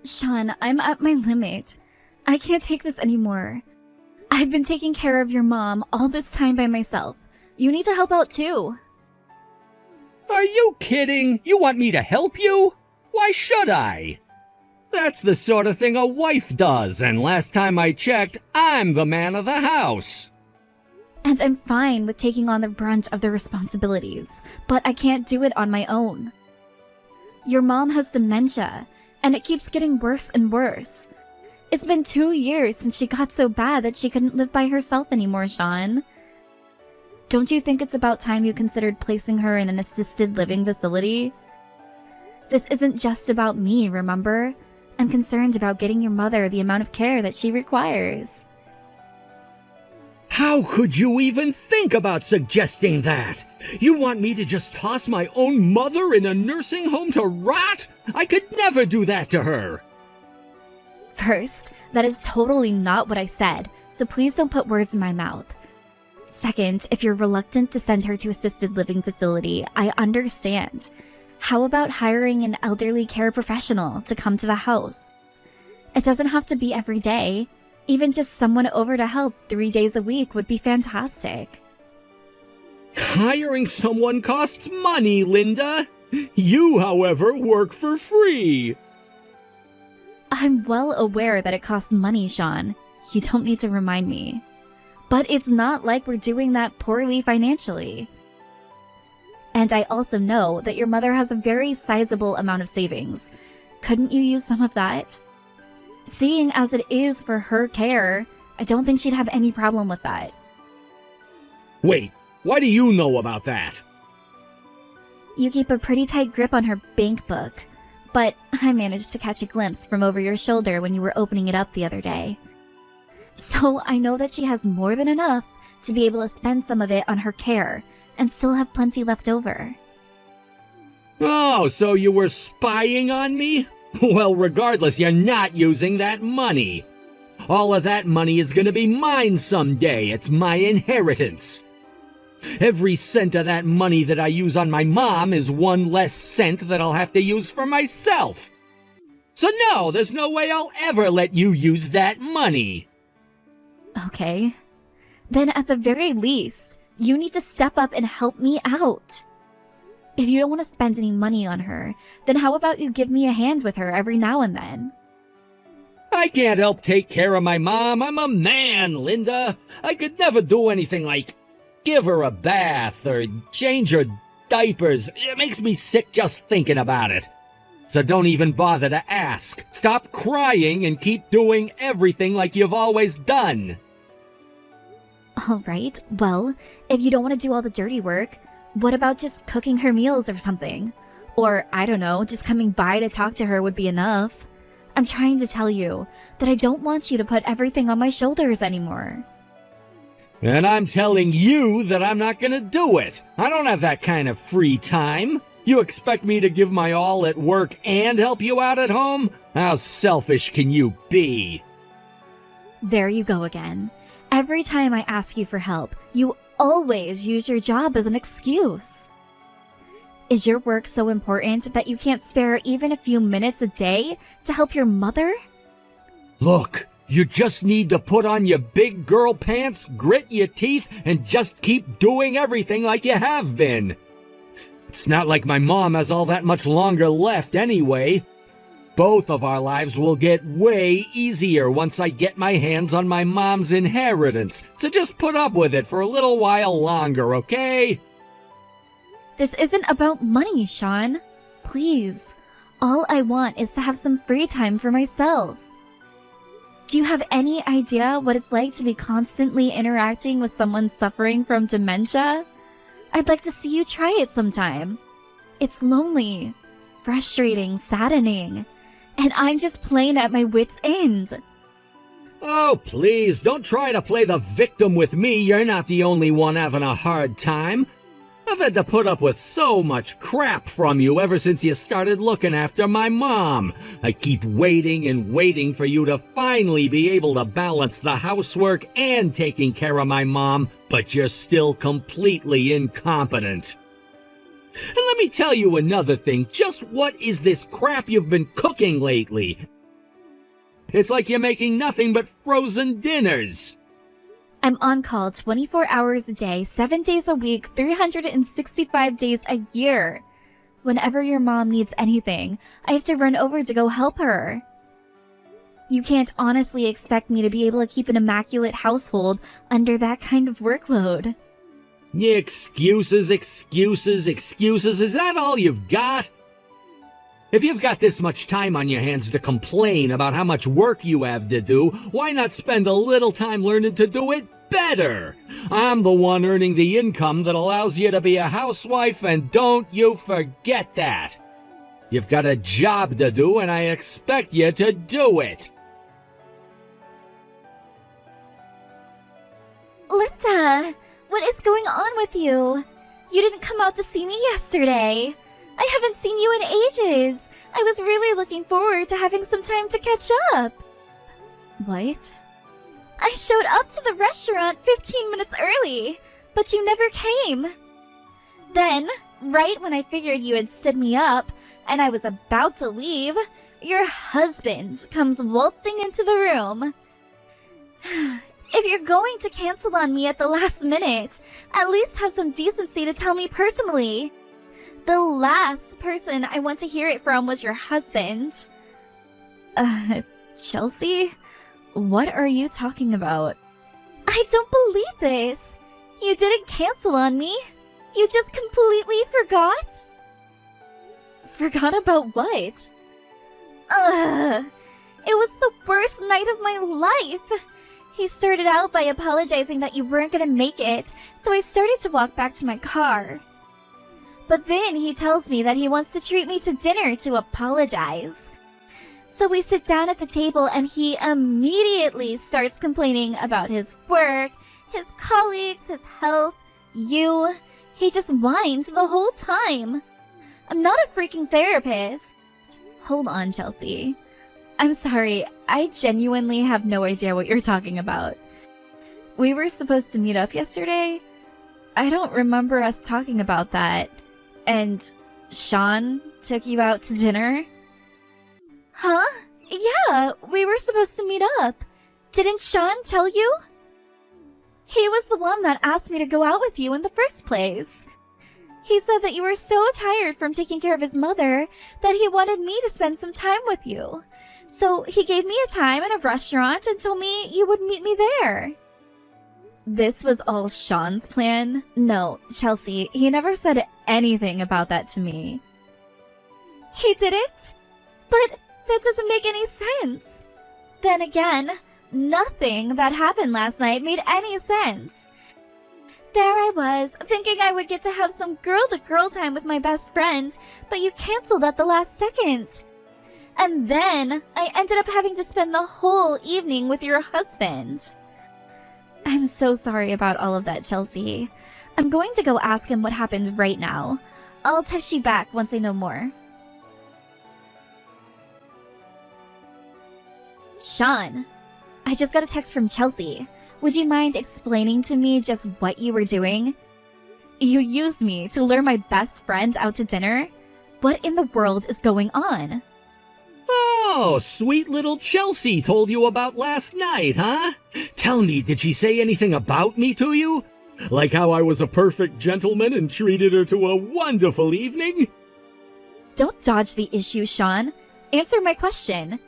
Sean, I'm at my limit. I can't take this anymore. I've been taking care of your mom all this time by myself. You need to help out too. Are you kidding? You want me to help you? Why should I? That's the sort of thing a wife does, and last time I checked, I'm the man of the house. And I'm fine with taking on the brunt of the responsibilities, but I can't do it on my own. Your mom has dementia, and it keeps getting worse and worse. It's been 2 years since she got so bad that she couldn't live by herself anymore, Sean. Don't you think it's about time you considered placing her in an assisted living facility? This isn't just about me, remember? I'm concerned about getting your mother the amount of care that she requires. How could you even think about suggesting that? You want me to just toss my own mother in a nursing home to rot? I could never do that to her. First, that is totally not what I said, so please don't put words in my mouth. Second, if you're reluctant to send her to assisted living facility, I understand. How about hiring an elderly care professional to come to the house? It doesn't have to be every day. Even just someone over to help 3 days a week would be fantastic. Hiring someone costs money, Linda. You, however, work for free. I'm well aware that it costs money, Sean. You don't need to remind me. But it's not like we're doing that poorly financially. And I also know that your mother has a very sizable amount of savings. Couldn't you use some of that? Seeing as it is for her care, I don't think she'd have any problem with that. Wait, why do you know about that? You keep a pretty tight grip on her bank book, but I managed to catch a glimpse from over your shoulder when you were opening it up the other day. So I know that she has more than enough to be able to spend some of it on her care and still have plenty left over. Oh, so you were spying on me? Well, regardless, you're not using that money. All of that money is gonna be mine someday. It's my inheritance. Every cent of that money that I use on my mom is one less cent that I'll have to use for myself. So no, there's no way I'll ever let you use that money. Okay. Then at the very least, you need to step up and help me out. If you don't want to spend any money on her, then how about you give me a hand with her every now and then? I can't help take care of my mom. I'm a man, Linda. I could never do anything like give her a bath or change her diapers. It makes me sick just thinking about it. So don't even bother to ask. Stop crying and keep doing everything like you've always done. Alright, well, if you don't want to do all the dirty work, what about just cooking her meals or something? Or, I don't know, just coming by to talk to her would be enough. I'm trying to tell you that I don't want you to put everything on my shoulders anymore. And I'm telling you that I'm not gonna do it. I don't have that kind of free time. You expect me to give my all at work and help you out at home? How selfish can you be? There you go again. Every time I ask you for help, you always use your job as an excuse. Is your work so important that you can't spare even a few minutes a day to help your mother? Look, you just need to put on your big girl pants, grit your teeth, and just keep doing everything like you have been. It's not like my mom has all that much longer left anyway. Both of our lives will get way easier once I get my hands on my mom's inheritance, so just put up with it for a little while longer, okay? This isn't about money, Sean. Please. All I want is to have some free time for myself. Do you have any idea what it's like to be constantly interacting with someone suffering from dementia? I'd like to see you try it sometime. It's lonely, frustrating, saddening, and I'm just plain at my wit's end. Oh, please, don't try to play the victim with me. You're not the only one having a hard time. I've had to put up with so much crap from you ever since you started looking after my mom. I keep waiting and waiting for you to finally be able to balance the housework and taking care of my mom, but you're still completely incompetent. And let me tell you another thing. Just what is this crap you've been cooking lately? It's like you're making nothing but frozen dinners. I'm on call 24 hours a day, 7 days a week, 365 days a year. Whenever your mom needs anything, I have to run over to go help her. You can't honestly expect me to be able to keep an immaculate household under that kind of workload. Excuses, excuses, excuses. Is that all you've got? If you've got this much time on your hands to complain about how much work you have to do, why not spend a little time learning to do it better? I'm the one earning the income that allows you to be a housewife, and don't you forget that. You've got a job to do, and I expect you to do it. Linda, what is going on with you? You didn't come out to see me yesterday. I haven't seen you in ages. I was really looking forward to having some time to catch up. What? I showed up to the restaurant 15 minutes early, but you never came. Then, right when I figured you had stood me up and I was about to leave, your husband comes waltzing into the room. If you're going to cancel on me at the last minute, at least have some decency to tell me personally. The last person I want to hear it from was your husband. Chelsea? What are you talking about? I don't believe this. You didn't cancel on me. You just completely forgot? Forgot about what? It was the worst night of my life. He started out by apologizing that you weren't gonna make it, so I started to walk back to my car. But then he tells me that he wants to treat me to dinner to apologize. So we sit down at the table and he immediately starts complaining about his work, his colleagues, his health, you. He just whines the whole time. I'm not a freaking therapist. Hold on, Chelsea. I'm sorry, I genuinely have no idea what you're talking about. We were supposed to meet up yesterday? I don't remember us talking about that. And Sean took you out to dinner? Huh? Yeah, we were supposed to meet up. Didn't Sean tell you? He was the one that asked me to go out with you in the first place. He said that you were so tired from taking care of his mother that he wanted me to spend some time with you. So he gave me a time in a restaurant and told me you would meet me there. This was all Sean's plan? No, Chelsea, he never said anything about that to me. He didn't? But that doesn't make any sense. Then again, nothing that happened last night made any sense. There I was, thinking I would get to have some girl-to-girl time with my best friend, but you canceled at the last second. And then I ended up having to spend the whole evening with your husband. I'm so sorry about all of that, Chelsea. I'm going to go ask him what happened right now. I'll text you back once I know more. Sean, I just got a text from Chelsea. Would you mind explaining to me just what you were doing? You used me to lure my best friend out to dinner? What in the world is going on? Oh, sweet little Chelsea told you about last night, huh? Tell me, did she say anything about me to you? Like how I was a perfect gentleman and treated her to a wonderful evening? Don't dodge the issue, Sean. Answer my question.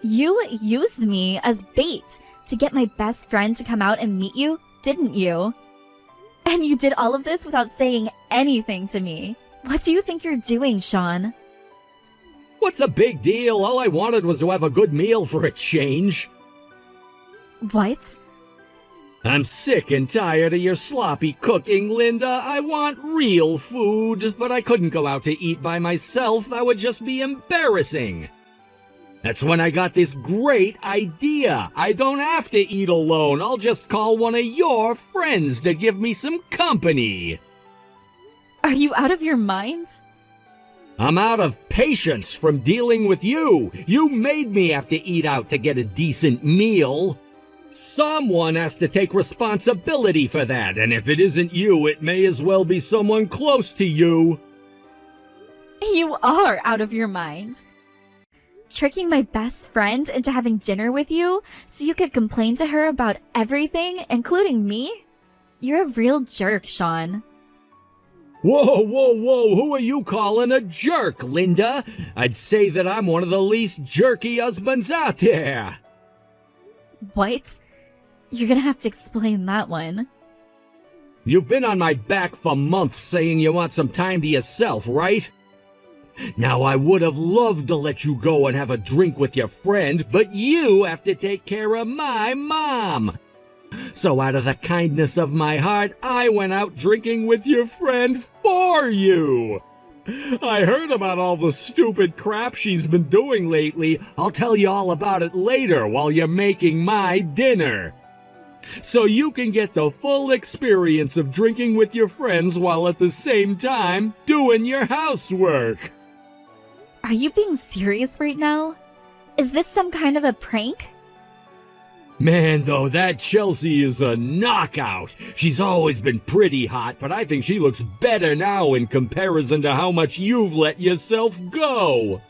You used me as bait to get my best friend to come out and meet you, didn't you? And you did all of this without saying anything to me. What do you think you're doing, Sean? What's the big deal? All I wanted was to have a good meal for a change. What? I'm sick and tired of your sloppy cooking, Linda. I want real food, but I couldn't go out to eat by myself. That would just be embarrassing. That's when I got this great idea. I don't have to eat alone. I'll just call one of your friends to give me some company. Are you out of your mind? I'm out of patience from dealing with you. You made me have to eat out to get a decent meal. Someone has to take responsibility for that, and if it isn't you, it may as well be someone close to you. You are out of your mind. Tricking my best friend into having dinner with you so you could complain to her about everything, including me? You're a real jerk, Sean. Whoa, whoa, whoa, who are you calling a jerk, Linda? I'd say that I'm one of the least jerky husbands out there. What? You're gonna have to explain that one. You've been on my back for months saying you want some time to yourself, right? Now, I would have loved to let you go and have a drink with your friend, but you have to take care of my mom. So out of the kindness of my heart, I went out drinking with your friend for you. I heard about all the stupid crap she's been doing lately. I'll tell you all about it later while you're making my dinner. So you can get the full experience of drinking with your friends while at the same time doing your housework. Are you being serious right now? Is this some kind of a prank? Man, though, that Chelsea is a knockout. She's always been pretty hot, but I think she looks better now in comparison to how much you've let yourself go.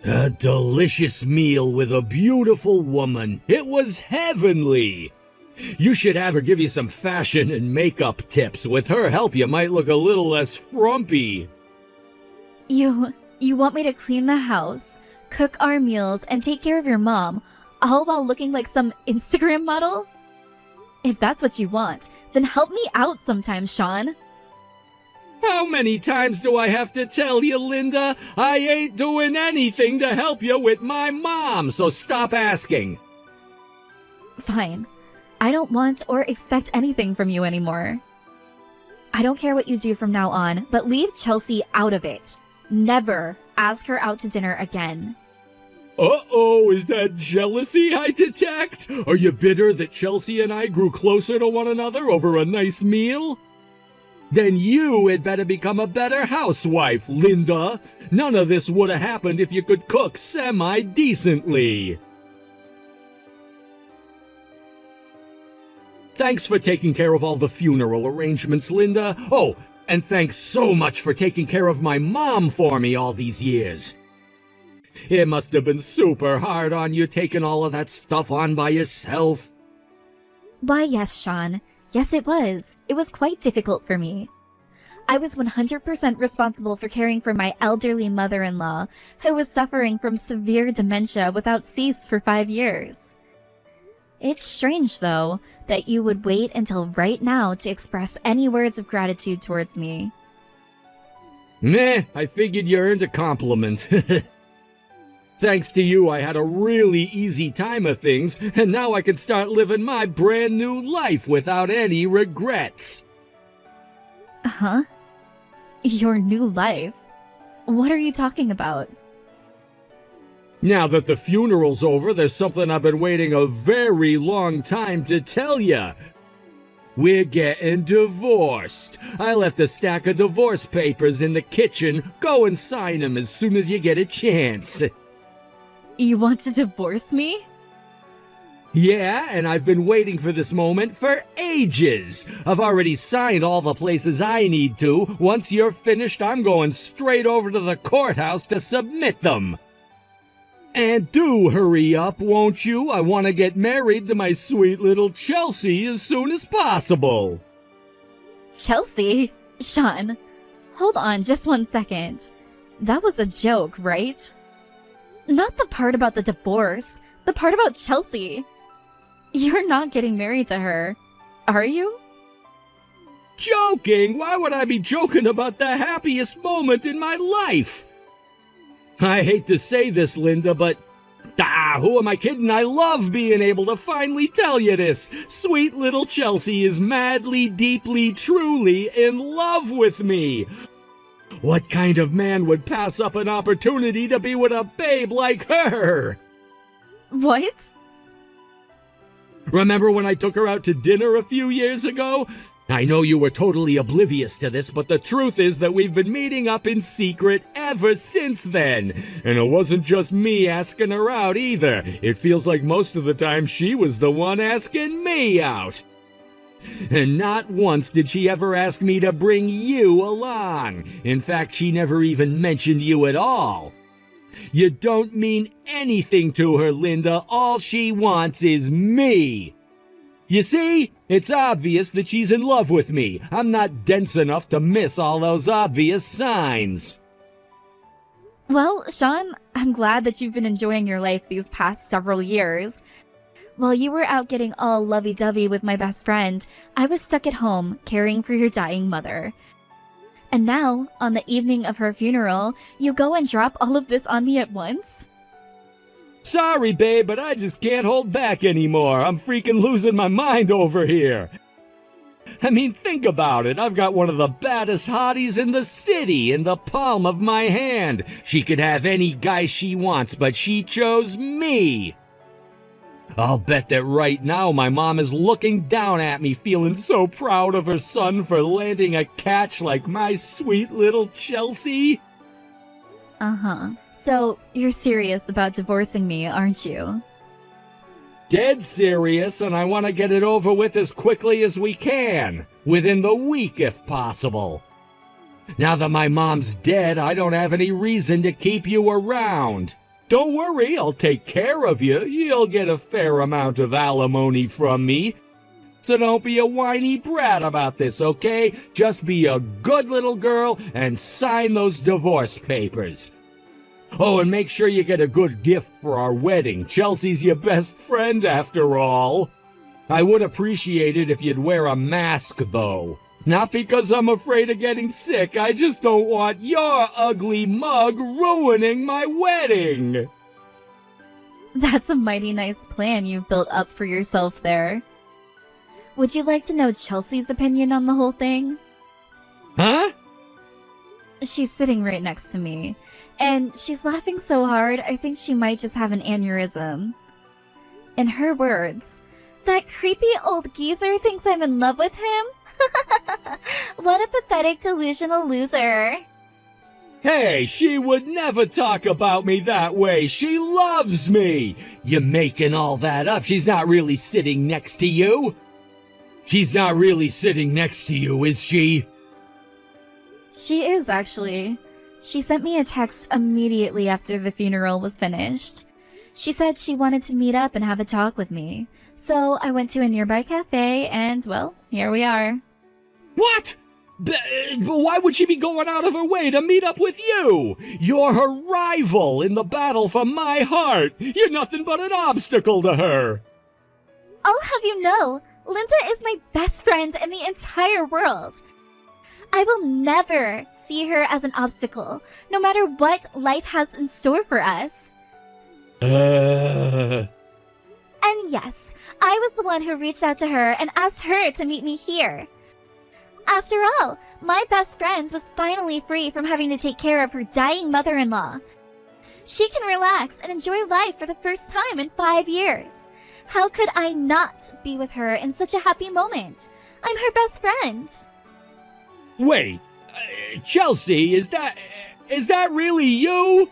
A delicious meal with a beautiful woman. It was heavenly. You should have her give you some fashion and makeup tips. With her help, you might look a little less frumpy. You want me to clean the house, cook our meals, and take care of your mom, all while looking like some Instagram model? If that's what you want, then help me out sometime, Sean. How many times do I have to tell you, Linda? I ain't doing anything to help you with my mom, so stop asking. Fine. I don't want or expect anything from you anymore. I don't care what you do from now on, but leave Chelsea out of it. Never ask her out to dinner again. Uh-oh, is that jealousy I detect? Are you bitter that Chelsea and I grew closer to one another over a nice meal? Then you had better become a better housewife, Linda. None of this would have happened if you could cook semi-decently. Thanks for taking care of all the funeral arrangements, Linda. Oh, and thanks so much for taking care of my mom for me all these years. It must have been super hard on you taking all of that stuff on by yourself. Why, yes, Sean. Yes, it was. It was quite difficult for me. I was 100% responsible for caring for my elderly mother-in-law, who was suffering from severe dementia without cease for 5 years. It's strange, though, that you would wait until right now to express any words of gratitude towards me. Meh, I figured you earned a compliment. Thanks to you, I had a really easy time of things, and now I can start living my brand new life without any regrets. Huh? Your new life? What are you talking about? Now that the funeral's over, there's something I've been waiting a very long time to tell ya. We're getting divorced. I left a stack of divorce papers in the kitchen. Go and sign them as soon as you get a chance. You want to divorce me? Yeah, and I've been waiting for this moment for ages. I've already signed all the places I need to. Once you're finished, I'm going straight over to the courthouse to submit them. And do hurry up, won't you? I want to get married to my sweet little Chelsea as soon as possible. Chelsea? Sean, hold on just 1 second. That was a joke, right? Not the part about the divorce, the part about Chelsea. You're not getting married to her, are you? Joking? Why would I be joking about the happiest moment in my life? I hate to say this, Linda, but who am I kidding? I love being able to finally tell you this. Sweet little Chelsea is madly, deeply, truly in love with me. What kind of man would pass up an opportunity to be with a babe like her? What? Remember when I took her out to dinner a few years ago? I know you were totally oblivious to this, but the truth is that we've been meeting up in secret ever since then. And it wasn't just me asking her out either. It feels like most of the time she was the one asking me out. And not once did she ever ask me to bring you along. In fact, she never even mentioned you at all. You don't mean anything to her, Linda. All she wants is me. You see? It's obvious that she's in love with me. I'm not dense enough to miss all those obvious signs. Well, Sean, I'm glad that you've been enjoying your life these past several years. While you were out getting all lovey-dovey with my best friend, I was stuck at home caring for your dying mother. And now, on the evening of her funeral, you go and drop all of this on me at once? Sorry, babe, but I just can't hold back anymore. I'm freaking losing my mind over here. I mean, think about it. I've got one of the baddest hotties in the city in the palm of my hand. She could have any guy she wants, but she chose me. I'll bet that right now my mom is looking down at me, feeling so proud of her son for landing a catch like my sweet little Chelsea. Uh-huh. So, you're serious about divorcing me, aren't you? Dead serious, and I want to get it over with as quickly as we can. Within the week, if possible. Now that my mom's dead, I don't have any reason to keep you around. Don't worry, I'll take care of you. You'll get a fair amount of alimony from me. So don't be a whiny brat about this, okay? Just be a good little girl and sign those divorce papers. Oh, and make sure you get a good gift for our wedding. Chelsea's your best friend, after all. I would appreciate it if you'd wear a mask, though. Not because I'm afraid of getting sick, I just don't want your ugly mug ruining my wedding. That's a mighty nice plan you've built up for yourself there. Would you like to know Chelsea's opinion on the whole thing? Huh? She's sitting right next to me, and she's laughing so hard I think she might just have an aneurysm. In her words, "That creepy old geezer thinks I'm in love with him? What a pathetic delusional loser." Hey, she would never talk about me that way. She loves me. You're making all that up. She's not really sitting next to you. She's not really sitting next to you, is she? She is, actually. She sent me a text immediately after the funeral was finished. She said she wanted to meet up and have a talk with me. So I went to a nearby cafe and, well, here we are. What? But why would she be going out of her way to meet up with you? You're her rival in the battle for my heart. You're nothing but an obstacle to her. I'll have you know, Linda is my best friend in the entire world. I will never see her as an obstacle, no matter what life has in store for us. And yes, I was the one who reached out to her and asked her to meet me here. After all, my best friend was finally free from having to take care of her dying mother-in-law. She can relax and enjoy life for the first time in 5 years. How could I not be with her in such a happy moment? I'm her best friend. Wait, Chelsea, is that really you?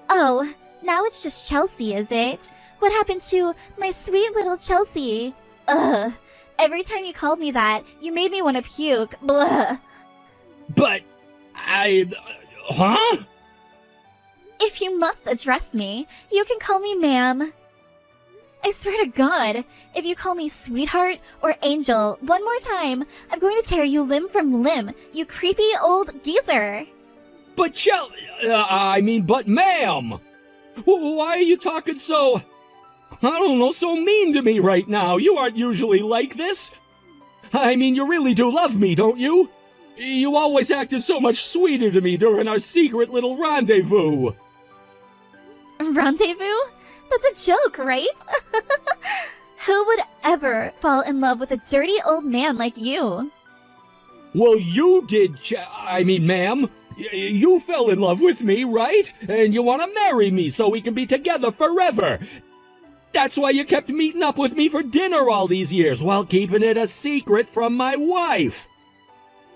Oh, now it's just Chelsea, is it? What happened to my sweet little Chelsea? Ugh. Every time you called me that, you made me want to puke. Blah. But huh? If you must address me, you can call me ma'am. I swear to God, if you call me sweetheart or angel one more time, I'm going to tear you limb from limb, you creepy old geezer. But but ma'am! Why are you talking so, so mean to me right now? You aren't usually like this. I mean, you really do love me, don't you? You always acted so much sweeter to me during our secret little rendezvous. Rendezvous? That's a joke, right? Who would ever fall in love with a dirty old man like you? Well, you did, ma'am. You fell in love with me, right? And you want to marry me so we can be together forever. That's why you kept meeting up with me for dinner all these years while keeping it a secret from my wife.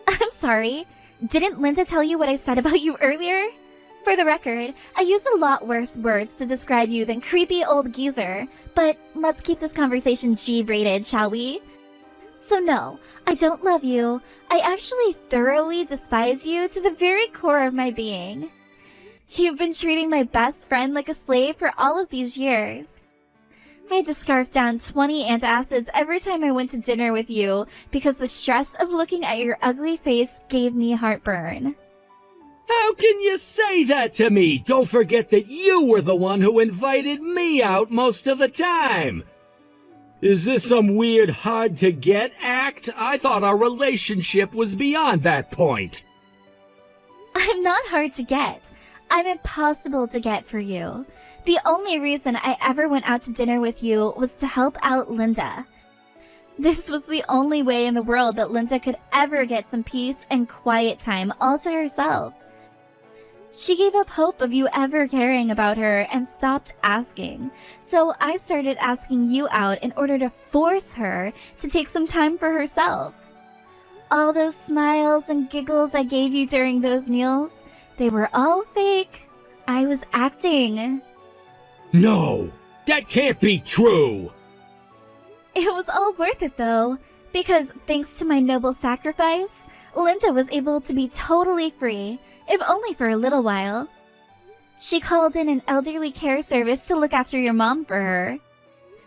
I'm sorry. Didn't Linda tell you what I said about you earlier? For the record, I used a lot worse words to describe you than creepy old geezer, but let's keep this conversation G-rated, shall we? So no, I don't love you. I actually thoroughly despise you to the very core of my being. You've been treating my best friend like a slave for all of these years. I had to scarf down 20 antacids every time I went to dinner with you because the stress of looking at your ugly face gave me heartburn. How can you say that to me? Don't forget that you were the one who invited me out most of the time. Is this some weird hard-to-get act? I thought our relationship was beyond that point. I'm not hard to get. I'm impossible to get for you. The only reason I ever went out to dinner with you was to help out Linda. This was the only way in the world that Linda could ever get some peace and quiet time all to herself. She gave up hope of you ever caring about her and stopped asking. So I started asking you out in order to force her to take some time for herself. All those smiles and giggles I gave you during those meals, they were all fake. I was acting. No, that can't be true. It was all worth it though, because thanks to my noble sacrifice, Linda was able to be totally free, if only for a little while. She called in an elderly care service to look after your mom for her.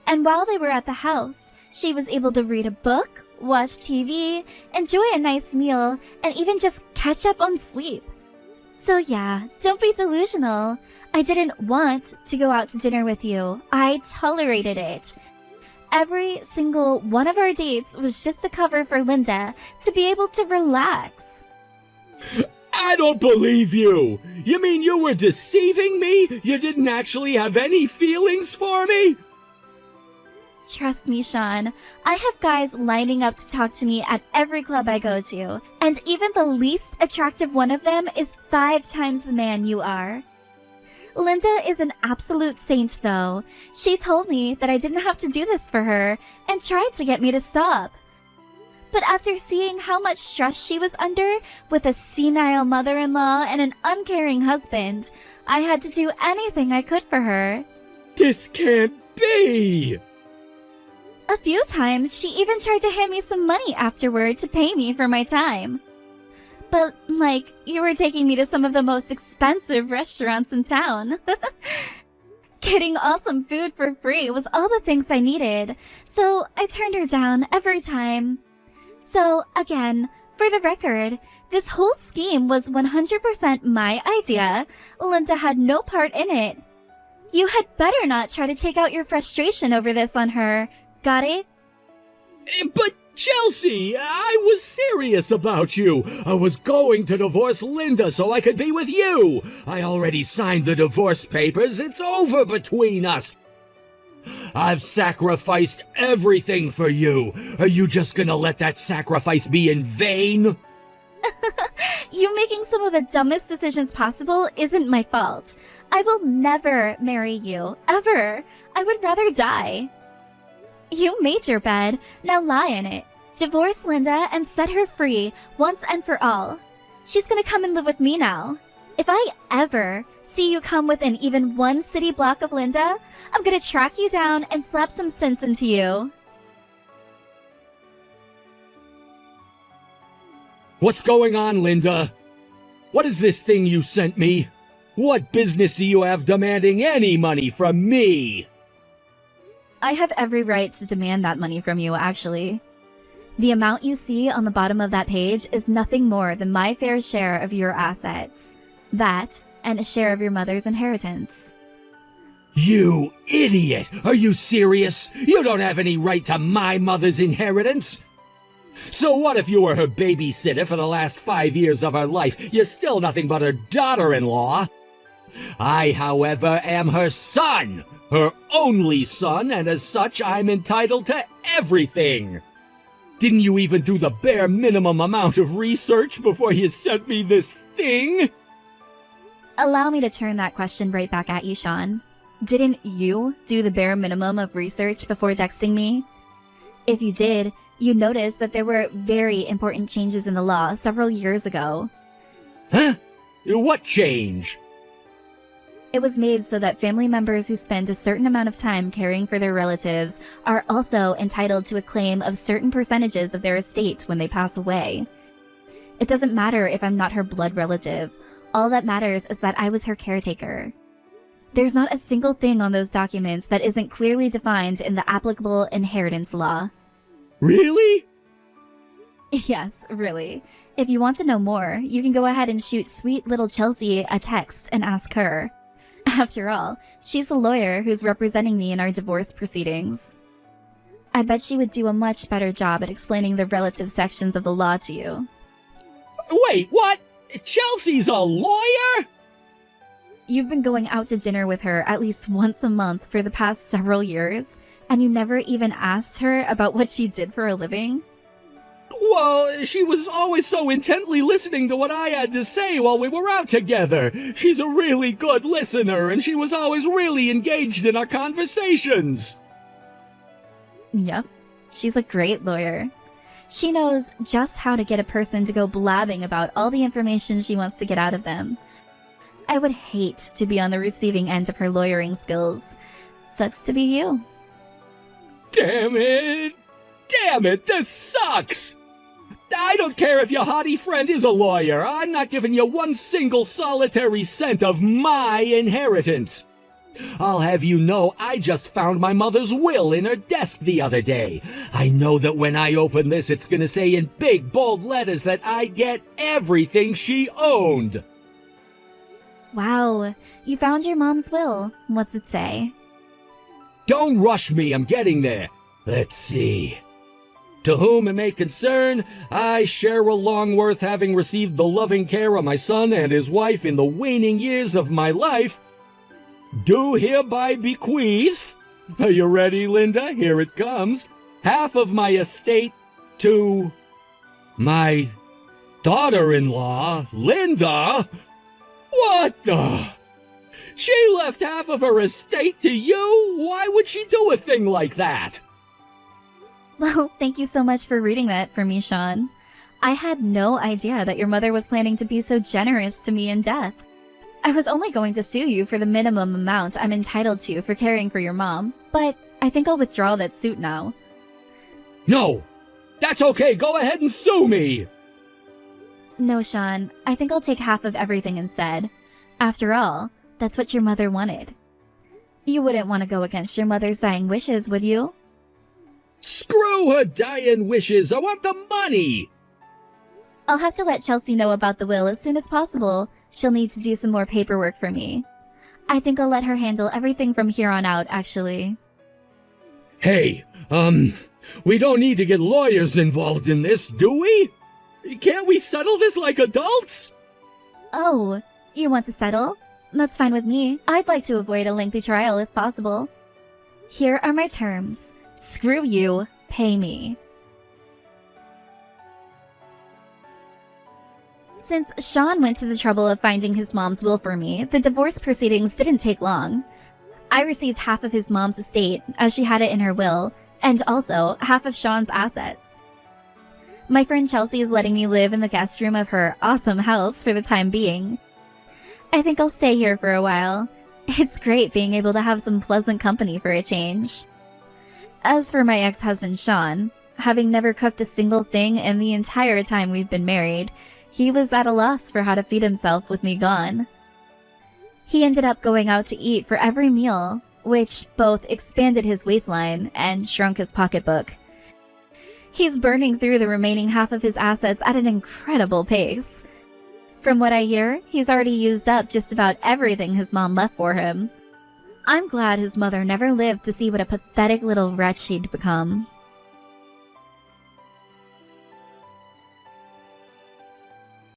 And while they were at the house, she was able to read a book, watch TV, enjoy a nice meal, and even just catch up on sleep. So yeah, don't be delusional. I didn't want to go out to dinner with you. I tolerated it. Every single one of our dates was just a cover for Linda to be able to relax. I don't believe you! You mean you were deceiving me? You didn't actually have any feelings for me? Trust me, Sean. I have guys lining up to talk to me at every club I go to, and even the least attractive one of them is 5 times the man you are. Linda is an absolute saint, though. She told me that I didn't have to do this for her, and tried to get me to stop. But after seeing how much stress she was under with a senile mother-in-law and an uncaring husband, I had to do anything I could for her. This can't be! A few times, she even tried to hand me some money afterward to pay me for my time. But, like, you were taking me to some of the most expensive restaurants in town. Getting awesome food for free was all the things I needed, so I turned her down every time. So, again, for the record, this whole scheme was 100% my idea. Linda had no part in it. You had better not try to take out your frustration over this on her. Got it? But Chelsea, I was serious about you. I was going to divorce Linda so I could be with you. I already signed the divorce papers. It's over between us. I've sacrificed everything for you. Are you just gonna let that sacrifice be in vain? You making some of the dumbest decisions possible isn't my fault. I will never marry you, ever. I would rather die. You made your bed, now lie in it. Divorce Linda and set her free once and for all. She's gonna come and live with me now. If I ever see you come within even 1 city block of Linda, I'm gonna track you down and slap some sense into you. What's going on, Linda? What is this thing you sent me? What business do you have demanding any money from me? I have every right to demand that money from you, actually. The amount you see on the bottom of that page is nothing more than my fair share of your assets. That, and a share of your mother's inheritance. You idiot! Are you serious? You don't have any right to my mother's inheritance! So what if you were her babysitter for the last 5 years of her life? You're still nothing but her daughter-in-law. I, however, am her son! Her only son, and as such, I'm entitled to everything! Didn't you even do the bare minimum amount of research before you sent me this thing? Allow me to turn that question right back at you, Sean. Didn't you do the bare minimum of research before texting me? If you did, you noticed that there were very important changes in the law several years ago. Huh? What change? It was made so that family members who spend a certain amount of time caring for their relatives are also entitled to a claim of certain percentages of their estate when they pass away. It doesn't matter if I'm not her blood relative. all that matters is that I was her caretaker. There's not a single thing on those documents that isn't clearly defined in the applicable inheritance law. Really? Yes, really. If you want to know more, you can go ahead and shoot sweet little Chelsea a text and ask her. After all, she's the lawyer who's representing me in our divorce proceedings. I bet she would do a much better job at explaining the relative sections of the law to you. Wait, what? Chelsea's a lawyer? You've been going out to dinner with her at least once a month for the past several years, and you never even asked her about what she did for a living? Well, she was always so intently listening to what I had to say while we were out together. She's a really good listener, and she was always really engaged in our conversations. Yep, she's a great lawyer. She knows just how to get a person to go blabbing about all the information she wants to get out of them. I would hate to be on the receiving end of her lawyering skills. Sucks to be you. Damn it! Damn it, this sucks! I don't care if your hottie friend is a lawyer. I'm not giving you one single solitary cent of my inheritance. I'll have you know I just found my mother's will in her desk the other day. I know that when I open this, it's gonna say in big, bold letters that I get everything she owned. Wow, you found your mom's will. What's it say? Don't rush me, I'm getting there. Let's see. To whom it may concern, I, Cheryl Longworth, having received the loving care of my son and his wife in the waning years of my life, do hereby bequeath, are you ready, Linda? Here it comes, half of my estate to my daughter-in-law, Linda. What the? She left half of her estate to you? Why would she do a thing like that? Well, thank you so much for reading that for me, Sean. I had no idea that your mother was planning to be so generous to me in death. I was only going to sue you for the minimum amount I'm entitled to for caring for your mom, but I think I'll withdraw that suit now. No! That's okay, go ahead and sue me! No, Sean, I think I'll take half of everything instead. After all, that's what your mother wanted. You wouldn't want to go against your mother's dying wishes, would you? Screw her dying wishes, I want the money! I'll have to let Chelsea know about the will as soon as possible. She'll need to do some more paperwork for me. I think I'll let her handle everything from here on out, actually. Hey, we don't need to get lawyers involved in this, do we? Can't we settle this like adults? Oh, you want to settle? That's fine with me. I'd like to avoid a lengthy trial if possible. Here are my terms. Screw you, pay me. Since Sean went to the trouble of finding his mom's will for me, the divorce proceedings didn't take long. I received half of his mom's estate, as she had it in her will, and also half of Sean's assets. My friend Chelsea is letting me live in the guest room of her awesome house for the time being. I think I'll stay here for a while. It's great being able to have some pleasant company for a change. As for my ex-husband Sean, having never cooked a single thing in the entire time we've been married, he was at a loss for how to feed himself with me gone. He ended up going out to eat for every meal, which both expanded his waistline and shrunk his pocketbook. He's burning through the remaining half of his assets at an incredible pace. From what I hear, he's already used up just about everything his mom left for him. I'm glad his mother never lived to see what a pathetic little wretch he'd become.